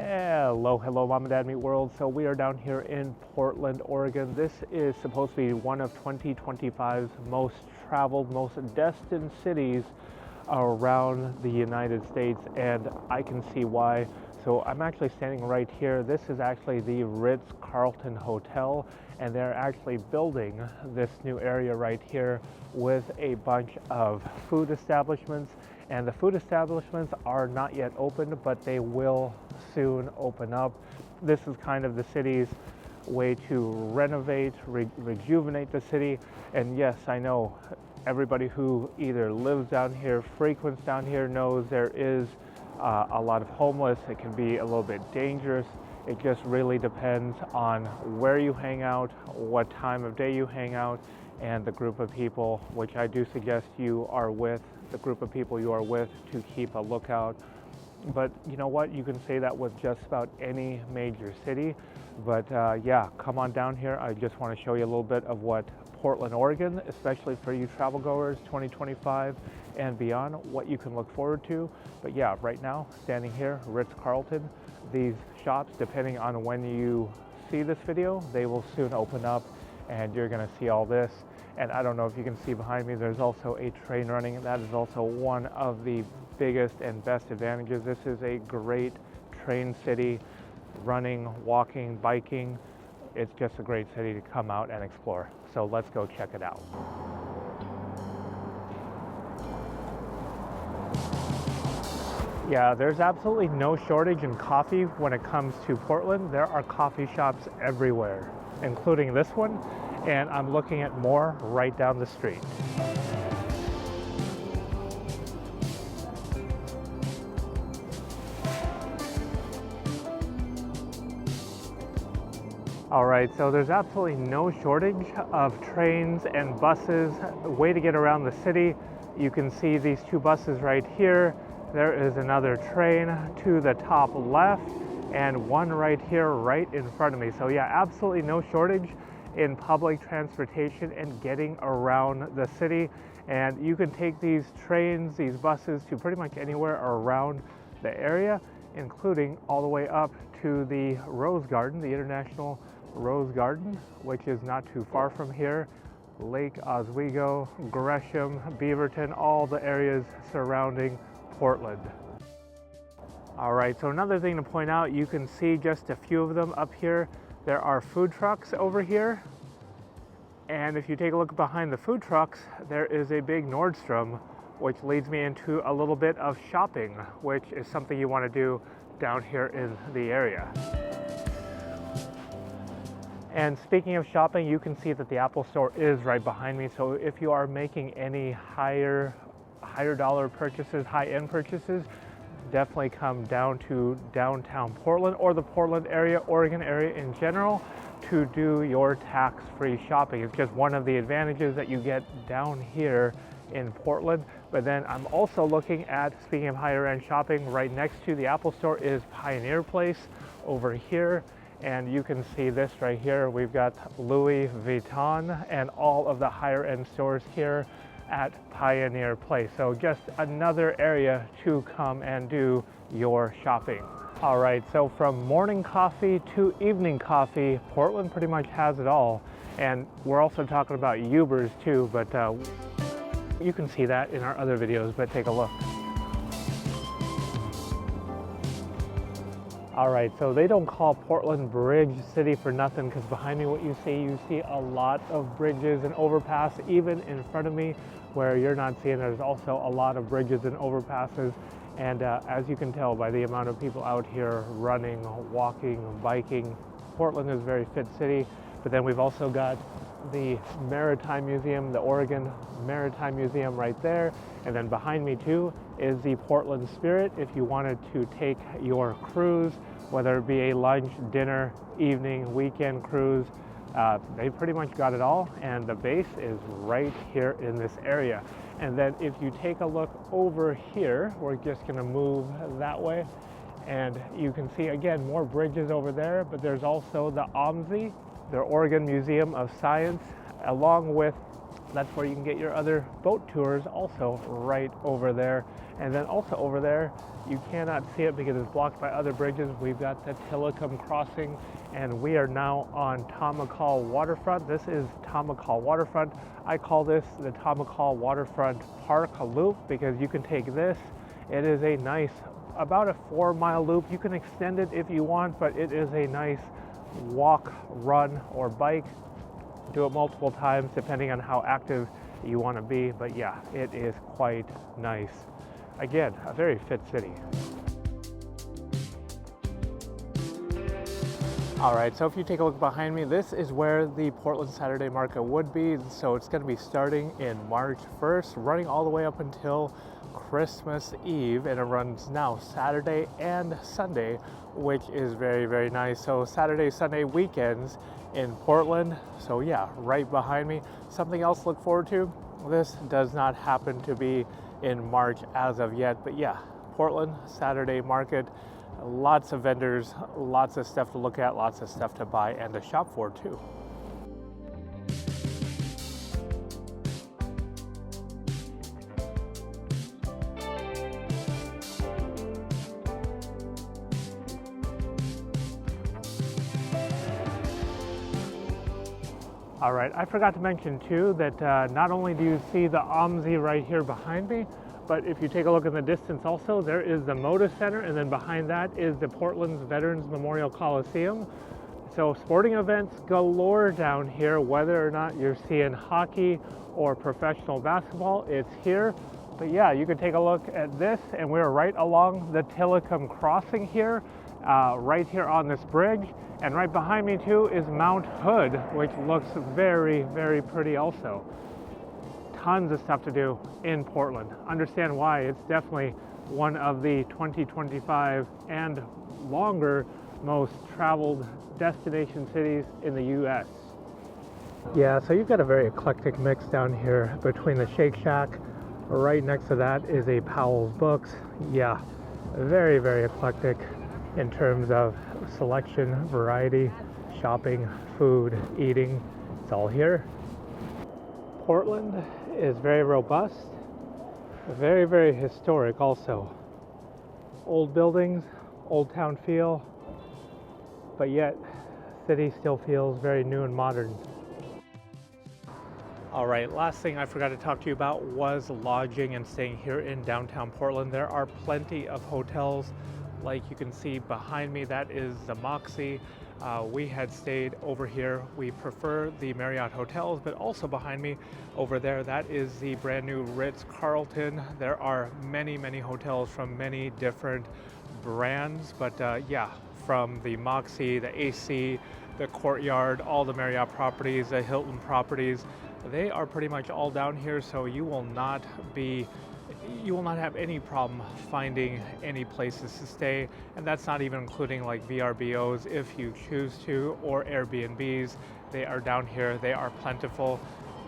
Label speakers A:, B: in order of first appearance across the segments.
A: Hello, Mom and Dad Meet World. So we are down here in Portland, Oregon. This is supposed to be one of 2025's most traveled, most destined cities around the United States, and I can see why. So I'm actually standing right here. This is actually the Ritz Carlton Hotel, and they're actually building this new area right here with a bunch of food establishments. And the food establishments are not yet open, but they will soon open up. This is kind of the city's way to renovate, rejuvenate the city. And yes, I know everybody who either lives down here, frequents down here, knows there is a lot of homeless. It can be a little bit dangerous. It just really depends on where you hang out, what time of day you hang out, and the group of people, which I do suggest you are with, the group of people you are with, to keep a lookout. But you know what, you can say that with just about any major city. But yeah, come on down here. I just want to show you a little bit of what Portland, Oregon, especially for you travel goers, 2025 and beyond, what you can look forward to. But yeah, right now, standing here, Ritz-Carlton, these shops, depending on when you see this video, they will soon open up and you're gonna see all this. And I don't know if you can see behind me, there's also a train running, and that is also one of the biggest and best advantages. This is a great train city, running, walking, biking. It's just a great city to come out and explore. So let's go check it out. Yeah, there's absolutely no shortage in coffee when it comes to Portland. There are coffee shops everywhere, including this one, and I'm looking at more right down the street. All right, so there's absolutely no shortage of trains and buses, a way to get around the city. You can see these two buses right here. There is another train to the top left and one right here, right in front of me. So yeah, absolutely no shortage in public transportation and getting around the city. And you can take these trains, these buses to pretty much anywhere around the area, including all the way up to the Rose Garden, the International Rose Garden, which is not too far from here. Lake Oswego, Gresham, Beaverton, all the areas surrounding Portland. All right, so another thing to point out, you can see just a few of them up here. There are food trucks over here. And if you take a look behind the food trucks, there is a big Nordstrom, which leads me into a little bit of shopping, which is something you want to do down here in the area. And speaking of shopping, you can see that the Apple Store is right behind me. So if you are making any higher dollar purchases, high-end purchases, definitely come down to downtown Portland or the Portland area, Oregon area in general, to do your tax-free shopping. It's just one of the advantages that you get down here in Portland. But then I'm also looking at, speaking of higher end shopping, right next to the Apple Store is Pioneer Place over here. And you can see this right here. We've got Louis Vuitton and all of the higher end stores here at Pioneer Place. So just another area to come and do your shopping. All right, so from morning coffee to evening coffee, Portland pretty much has it all. And we're also talking about Ubers too, but you can see that in our other videos, but take a look. All right, so they don't call Portland Bridge City for nothing, because behind me what you see a lot of bridges and overpass. Even in front of me where you're not seeing, there's also a lot of bridges and overpasses. And as you can tell by the amount of people out here running, walking, biking, Portland is a very fit city. But then we've also got the Maritime Museum, the Oregon Maritime Museum right there. And then behind me too is the Portland Spirit. If you wanted to take your cruise, whether it be a lunch, dinner, evening, weekend cruise, they pretty much got it all. And the base is right here in this area. And then if you take a look over here, we're just gonna move that way. And you can see again, more bridges over there, but there's also the OMSI, the Oregon Museum of Science, along with That's where you can get your other boat tours also right over there. And then also over there, you cannot see it because it's blocked by other bridges. We've got the Tillicum crossing, and we are now on Tomahawk waterfront. This is Tomahawk waterfront. I call this the Tomahawk waterfront park loop because you can take this. It is a nice, about a 4-mile loop. You can extend it if you want, but it is a nice walk, run, or bike. Do it multiple times depending on how active you want to be, but yeah, it is quite nice. Again, a very fit city. All right, so if you take a look behind me, this is where the Portland Saturday Market would be. So it's going to be starting in March 1st, running all the way up until Christmas Eve, and it runs now Saturday and Sunday, which is very, very nice. So Saturday, Sunday weekends in Portland. So yeah, right behind me. Something else to look forward to. This does not happen to be in March as of yet, but yeah, Portland Saturday Market. Lots of vendors, lots of stuff to look at, lots of stuff to buy and to shop for too. All right, I forgot to mention too that not only do you see the OMSI right here behind me, but if you take a look in the distance also, there is the Moda Center, and then behind that is the Portland's Veterans Memorial Coliseum. So sporting events galore down here, whether or not you're seeing hockey or professional basketball, it's here. But yeah, you can take a look at this, and we're right along the Tillicum crossing here, right here on this bridge. And right behind me too is Mount Hood, which looks very, very pretty also. Tons of stuff to do in Portland. Understand why it's definitely one of the 2025 and longer most traveled destination cities in the US. Yeah, so you've got a very eclectic mix down here between the Shake Shack. Right next to that is a Powell's Books. Yeah, very, very eclectic in terms of selection, variety, shopping, food, eating. It's all here. Portland is very robust, very, very historic also. Old buildings, old town feel, but yet city still feels very new and modern. All right, last thing I forgot to talk to you about was lodging and staying here in downtown Portland. There are plenty of hotels. Like you can see behind me, that is the Moxie. We had stayed over here. We prefer the Marriott hotels, but also behind me over there, that is the brand new Ritz Carlton. There are many, many hotels from many different brands, but yeah, from the Moxie, the AC, the Courtyard, all the Marriott properties, the Hilton properties, they are pretty much all down here, so you will not have any problem finding any places to stay, and that's not even including like VRBOs if you choose to, or Airbnbs. They are down here, they are plentiful,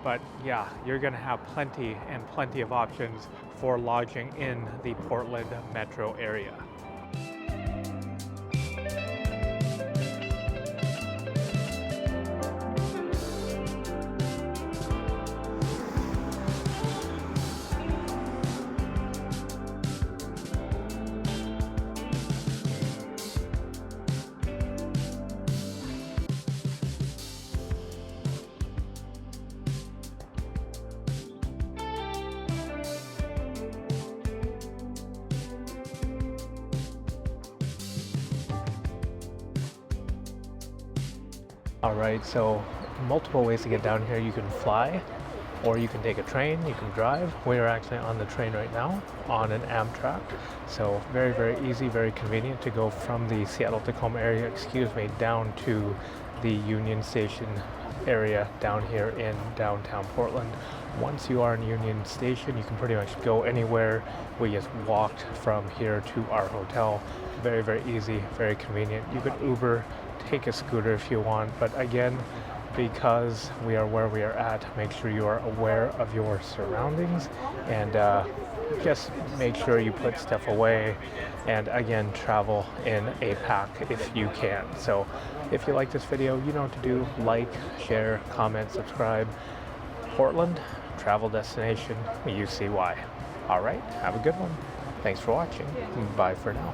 A: but yeah, you're gonna have plenty and plenty of options for lodging in the Portland metro area. All right, so multiple ways to get down here. You can fly, or you can take a train, you can drive. We are actually on the train right now, on an Amtrak. So very, very easy, very convenient to go from the Seattle-Tacoma area, down to the Union Station area down here in downtown Portland. Once you are in Union Station, you can pretty much go anywhere. We just walked from here to our hotel. Very, very easy, very convenient. You could Uber, take a scooter if you want, but again, because we are where we are at, make sure you are aware of your surroundings, and just make sure you put stuff away, and again, travel in a pack if you can. So if you like this video, you know what to do. Like, share, comment, subscribe. Portland, travel destination, you see why. All right, have a good one. Thanks for watching. Bye for now.